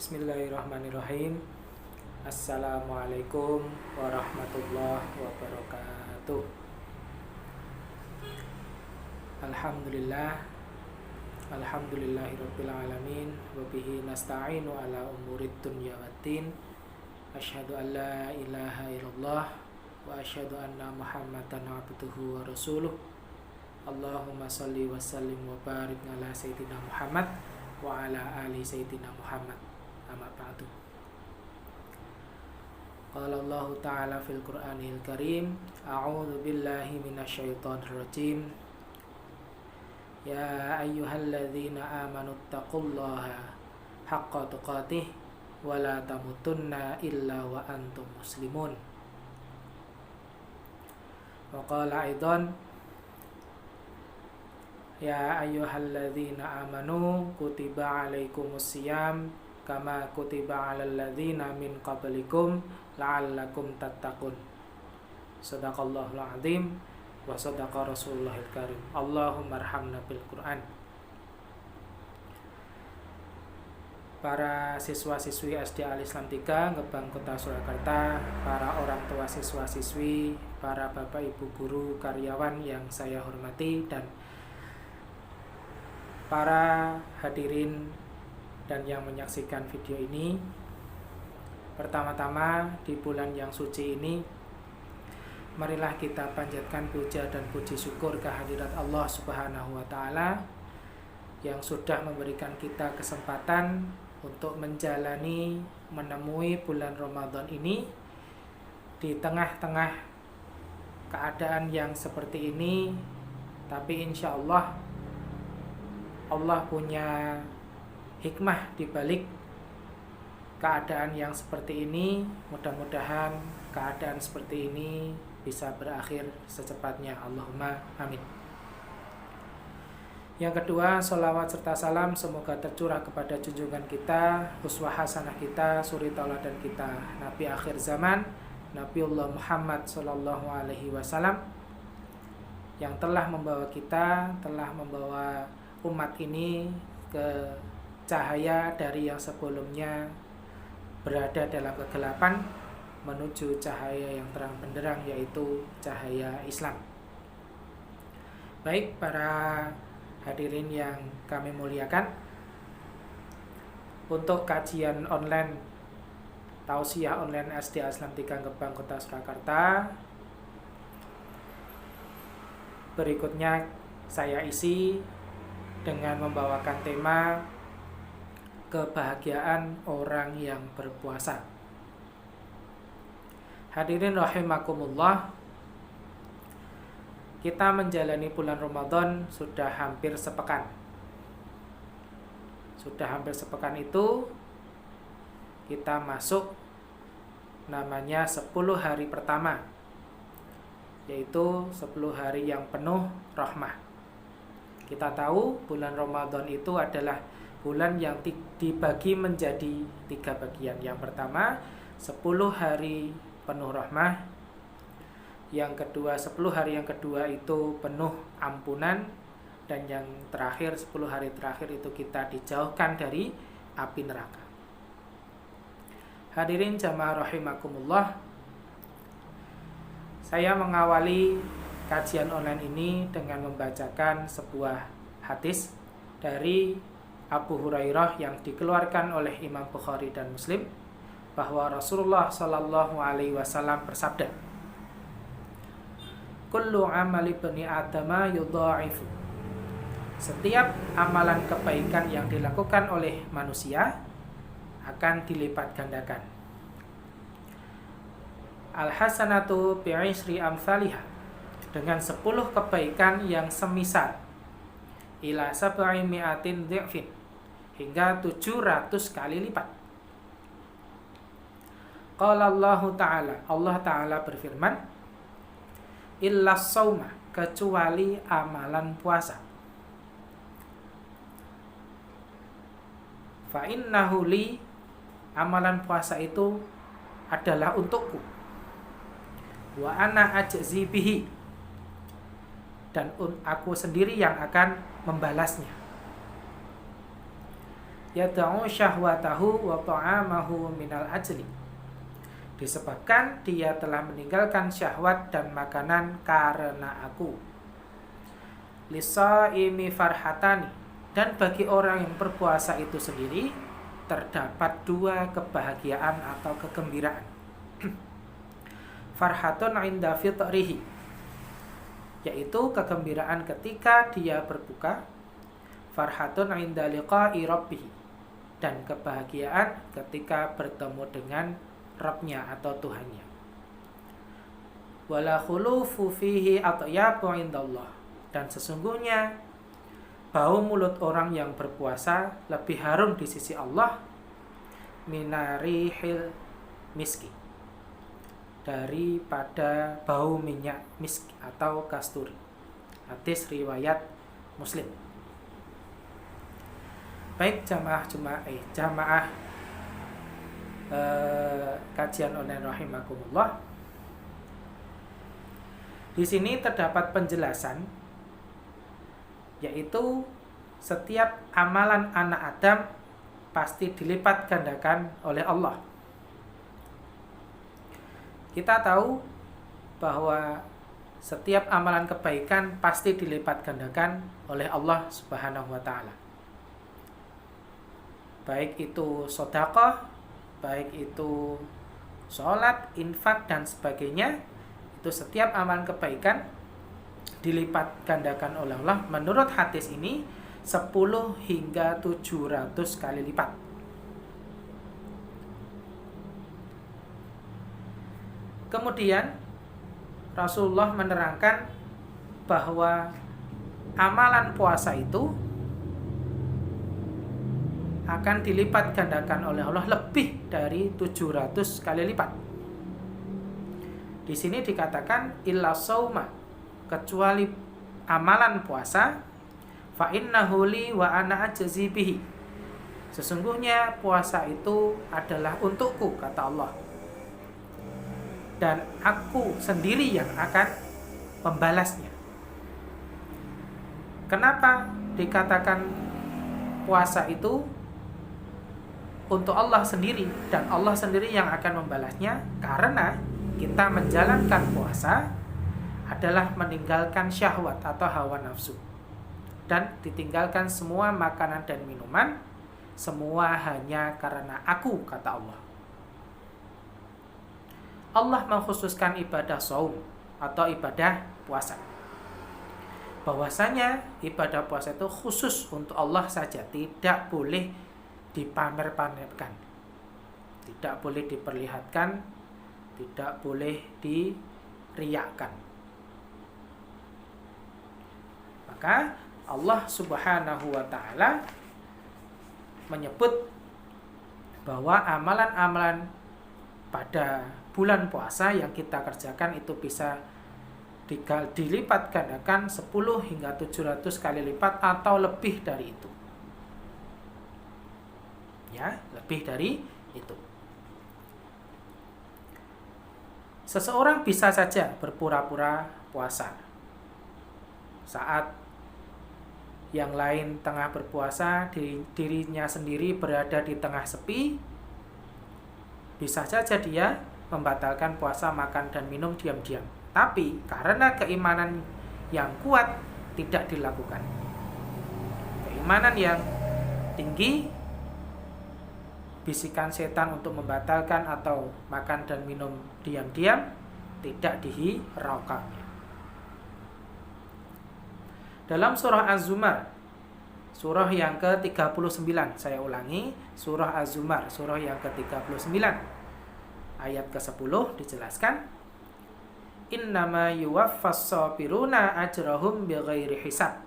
Bismillahirrahmanirrahim. Assalamualaikum warahmatullahi wabarakatuh. Alhamdulillah. Alhamdulillahirabbil alamin wa bihi nasta'inu ala umurid dunya waddin. Asyhadu an la ilaha illallah wa asyhadu anna Muhammadan abduhu wa rasuluh. Allahumma shalli wa sallim wa barik ala sayyidina Muhammad wa ala ali sayyidina Muhammad. Amma ba'du. Qala Allah Ta'ala fil Qur'anil Karim, a'udzu billahi minasyaitonir rajim. Ya ayyuhalladzina amanu taqullaha haqqa tuqatih wa la tamutunna illa wa antum muslimun. Wa qala aidan, ya ayyuhalladzina amanu kutiba alaikumusiyam kama kutiba alal ladzina min qablikum la'allakum tattaqun. Shadaqallahul azim wa shadaqa rasulullahil karim. Allahumma arhamna bil Qur'an. Para siswa-siswi SD Al-Islam 3 Gebang Kota Surakarta, para orang tua siswa-siswi, para bapak ibu guru, karyawan yang saya hormati, dan para hadirin dan yang menyaksikan video ini. Pertama-tama, di bulan yang suci ini, marilah kita panjatkan puja dan puji syukur kehadirat Allah Subhanahu wa Ta'ala yang sudah memberikan kita kesempatan untuk menjalani, menemui bulan Ramadan ini di tengah-tengah keadaan yang seperti ini. Tapi insya Allah punya hikmah di balik keadaan yang seperti ini. Mudah-mudahan keadaan seperti ini bisa berakhir secepatnya. Allahumma amin. Yang kedua, sholawat serta salam semoga tercurah kepada junjungan kita, uswah hasanah kita, suri tauladan kita, Nabi akhir zaman, Nabiullah Muhammad sallallahu alaihi wasallam, yang telah membawa kita, telah membawa umat ini ke cahaya dari yang sebelumnya berada dalam kegelapan menuju cahaya yang terang benderang, yaitu cahaya Islam. Baik, para hadirin yang kami muliakan, untuk kajian online Tausiah online SD Al-Islam 3 Gebang Kota Surakarta, berikutnya saya isi dengan membawakan tema kebahagiaan orang yang berpuasa. Hadirin rahimakumullah, kita menjalani bulan Ramadan sudah hampir sepekan. Sudah hampir sepekan itu kita masuk namanya 10 hari pertama, yaitu 10 hari yang penuh rahmah. Kita tahu bulan Ramadan itu adalah bulan yang dibagi menjadi 3 bagian. Yang pertama 10 hari penuh rahmah. Yang kedua 10 hari yang kedua itu penuh ampunan. Dan yang terakhir 10 hari terakhir itu kita dijauhkan dari api neraka. Hadirin jamaah rahimakumullah, saya mengawali kajian online ini dengan membacakan sebuah hadis dari Abu Hurairah yang dikeluarkan oleh Imam Bukhari dan Muslim, bahwa Rasulullah Shallallahu alaihi wasallam bersabda, kullu amali bani adama yudha'ifu. Setiap amalan kebaikan yang dilakukan oleh manusia akan dilipat gandakan. Al-hasanatu bi'ishri amsalihah, dengan 10 kebaikan yang semisal, ila sab'i mi'atin dhi'fin, hingga 700 kali lipat. Qala Allah Ta'ala, Allah Ta'ala berfirman, illa shauma, kecuali amalan puasa. Fa innahu li, amalan puasa itu adalah untukku. Wa ana ajzi bihi, dan aku sendiri yang akan membalasnya. yad'u syahwatahu wa ta'amahu minal ajli. Disebabkan dia telah meninggalkan syahwat dan makanan karena aku. Lisaimi farhatani, dan bagi orang yang berpuasa itu sendiri terdapat dua kebahagiaan atau kegembiraan. Farhatun inda fitrihi, yaitu kegembiraan ketika dia berbuka. Farhatun inda liqa'i rabbih, dan kebahagiaan ketika bertemu dengan Rabbnya atau Tuhannya. Wala khulufu fihi atyabu indallah, dan sesungguhnya bau mulut orang yang berpuasa lebih harum di sisi Allah minarihil miski, daripada bau minyak misk atau kasturi. Hadis riwayat Muslim. Baik jamaah kajian online rahimakumullah. Di sini terdapat penjelasan, yaitu setiap amalan anak Adam pasti dilipat gandakan oleh Allah. Kita tahu bahwa setiap amalan kebaikan pasti dilipat gandakan oleh Allah Subhanahu wa ta'ala. Baik itu sedekah, baik itu sholat, infak, dan sebagainya, itu setiap amalan kebaikan dilipat gandakan oleh Allah. Menurut hadis ini 10 hingga 700 kali lipat. Kemudian Rasulullah menerangkan bahwa amalan puasa itu akan dilipat gandakan oleh Allah lebih dari 700 kali lipat. Di sini dikatakan illa shauma, kecuali amalan puasa, fa innahu li wa ana ajzi bihi. Sesungguhnya puasa itu adalah untukku, kata Allah, dan aku sendiri yang akan membalasnya. Kenapa dikatakan puasa itu untuk Allah sendiri dan Allah sendiri yang akan membalasnya? Karena kita menjalankan puasa adalah meninggalkan syahwat atau hawa nafsu, dan ditinggalkan semua makanan dan minuman, semua hanya karena aku, kata Allah. Allah mengkhususkan ibadah shaum atau ibadah puasa, bahwasanya ibadah puasa itu khusus untuk Allah saja, tidak boleh dipamer-pamerkan, tidak boleh diperlihatkan, tidak boleh diriakkan. Maka Allah Subhanahu wa ta'ala menyebut bahwa amalan-amalan pada bulan puasa yang kita kerjakan itu bisa dilipat gandakan 10 hingga 700 kali lipat atau lebih dari itu. Ya, lebih dari itu. Seseorang bisa saja berpura-pura puasa saat yang lain tengah berpuasa, dirinya sendiri berada di tengah sepi. Bisa saja dia membatalkan puasa, makan dan minum diam-diam. Tapi karena keimanan yang kuat tidak dilakukan. Keimanan yang tinggi, bisikan setan untuk membatalkan atau makan dan minum diam-diam tidak dihiraukannya. Dalam surah Az-Zumar, surah yang ke-39, saya ulangi, surah Az-Zumar, surah yang ke-39, ayat ke-10 dijelaskan, innama yuwaffas sabiruna ajrahum bighairi hisab.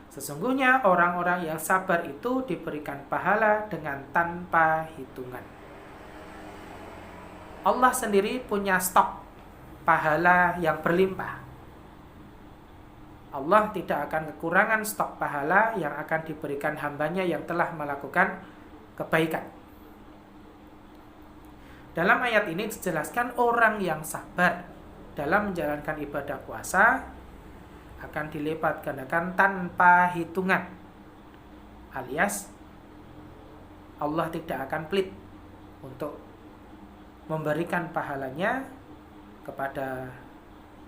Sesungguhnya orang-orang yang sabar itu diberikan pahala dengan tanpa hitungan. Allah sendiri punya stok pahala yang berlimpah. Allah tidak akan kekurangan stok pahala yang akan diberikan hambanya yang telah melakukan kebaikan. Dalam ayat ini dijelaskan orang yang sabar dalam menjalankan ibadah puasa akan dilipat gandakan tanpa hitungan, alias Allah tidak akan pelit untuk memberikan pahalanya kepada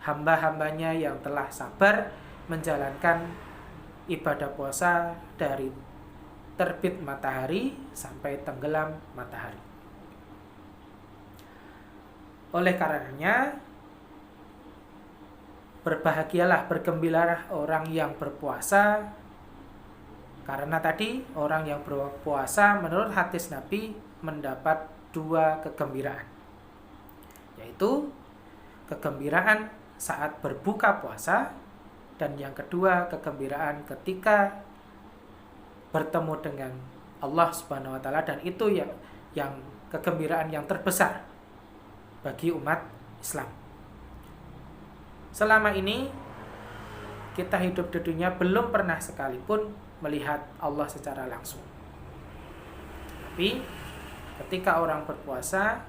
hamba-hambanya yang telah sabar menjalankan ibadah puasa dari terbit matahari sampai tenggelam matahari. Oleh karenanya, berbahagialah, bergembiralah orang yang berpuasa, karena tadi orang yang berpuasa menurut hadis Nabi mendapat 2 kegembiraan, yaitu kegembiraan saat berbuka puasa, dan yang kedua kegembiraan ketika bertemu dengan Allah Subhanahu wa taala, dan itu yang kegembiraan yang terbesar bagi umat Islam. Selama ini kita hidup di dunia belum pernah sekalipun melihat Allah secara langsung. Tapi ketika orang berpuasa,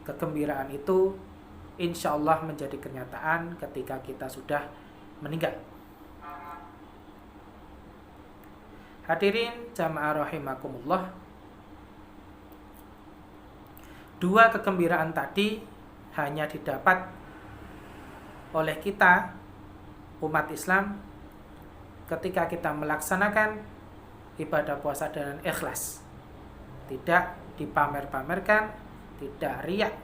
kegembiraan itu insya Allah menjadi kenyataan ketika kita sudah meninggal. Hadirin jamaah rahimakumullah, 2 kegembiraan tadi hanya didapat oleh kita umat Islam ketika kita melaksanakan ibadah puasa dengan ikhlas, tidak dipamer-pamerkan, tidak riak,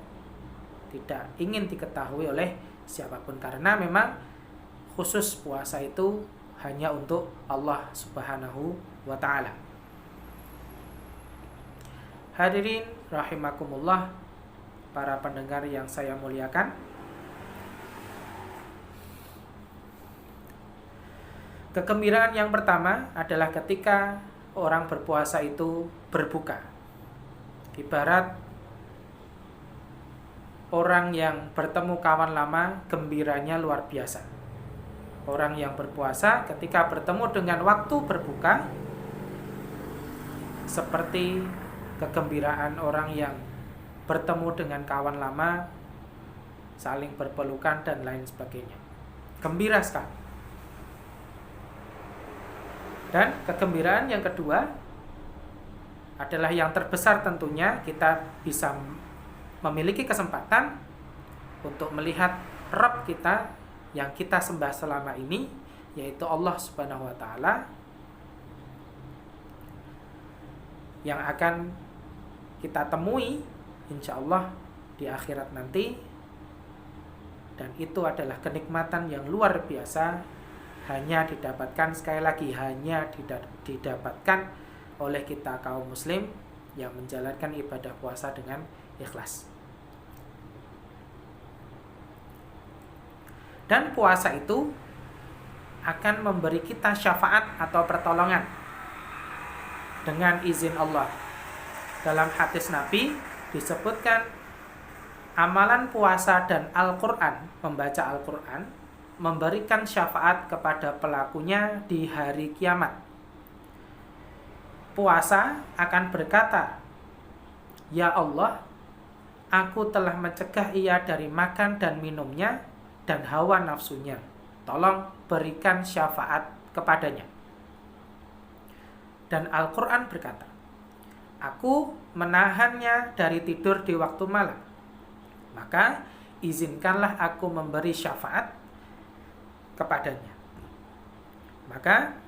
tidak ingin diketahui oleh siapapun, karena memang khusus puasa itu hanya untuk Allah Subhanahu wa ta'ala. Hadirin rahimakumullah, para pendengar yang saya muliakan, kegembiraan yang pertama adalah ketika orang berpuasa itu berbuka. Ibarat orang yang bertemu kawan lama, gembiranya luar biasa. Orang yang berpuasa ketika bertemu dengan waktu berbuka seperti kegembiraan orang yang bertemu dengan kawan lama, saling berpelukan dan lain sebagainya. Gembira sekali. Dan kegembiraan yang kedua adalah yang terbesar, tentunya kita bisa memiliki kesempatan untuk melihat Rabb kita yang kita sembah selama ini, yaitu Allah Subhanahu wa ta'ala, yang akan kita temui insya Allah di akhirat nanti. Dan itu adalah kenikmatan yang luar biasa, hanya didapatkan, sekali lagi, hanya didapatkan oleh kita kaum muslim yang menjalankan ibadah puasa dengan ikhlas. Dan puasa itu akan memberi kita syafaat atau pertolongan dengan izin Allah. Dalam hadis Nabi disebutkan amalan puasa dan Al-Quran, membaca Al-Quran, memberikan syafaat kepada pelakunya di hari kiamat. Puasa akan berkata, "Ya Allah, aku telah mencegah ia dari makan dan minumnya dan hawa nafsunya. Tolong berikan syafaat kepadanya." Dan Al-Quran berkata, "Aku menahannya dari tidur di waktu malam. Maka izinkanlah aku memberi syafaat kepadanya." Maka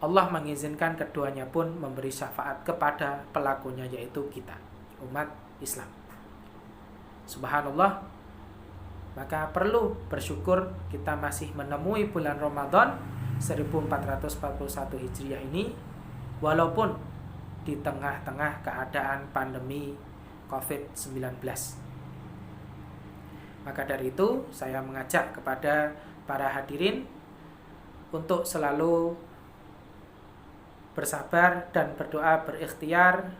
Allah mengizinkan keduanya pun memberi syafaat kepada pelakunya, yaitu kita, umat Islam. Subhanallah. Maka perlu bersyukur kita masih menemui bulan Ramadan 1441 Hijriah ini, walaupun di tengah-tengah keadaan pandemi COVID-19. Maka dari itu saya mengajak kepada para hadirin untuk selalu bersabar dan berdoa berikhtiar.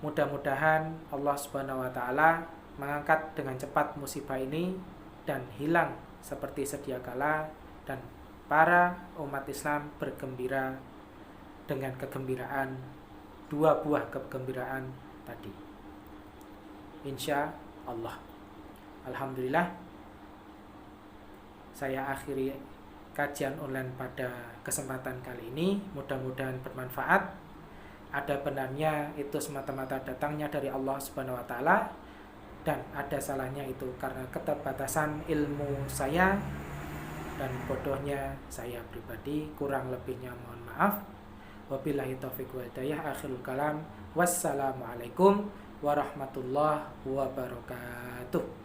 Mudah-mudahan Allah Subhanahu wa ta'ala mengangkat dengan cepat musibah ini dan hilang seperti sedia kala, dan para umat Islam bergembira dengan kegembiraan, 2 buah kegembiraan tadi, insya Allah. Alhamdulillah, saya akhiri kajian online pada kesempatan kali ini. Mudah-mudahan bermanfaat. ada benarnya itu semata-mata datangnya dari Allah Subhanahu wa taala, dan ada salahnya itu karena keterbatasan ilmu saya dan bodohnya saya pribadi. Kurang lebihnya mohon maaf. Wabillahi taufiq wal hidayah. Akhirul kalam. Wassalamualaikum warahmatullahi wabarakatuh.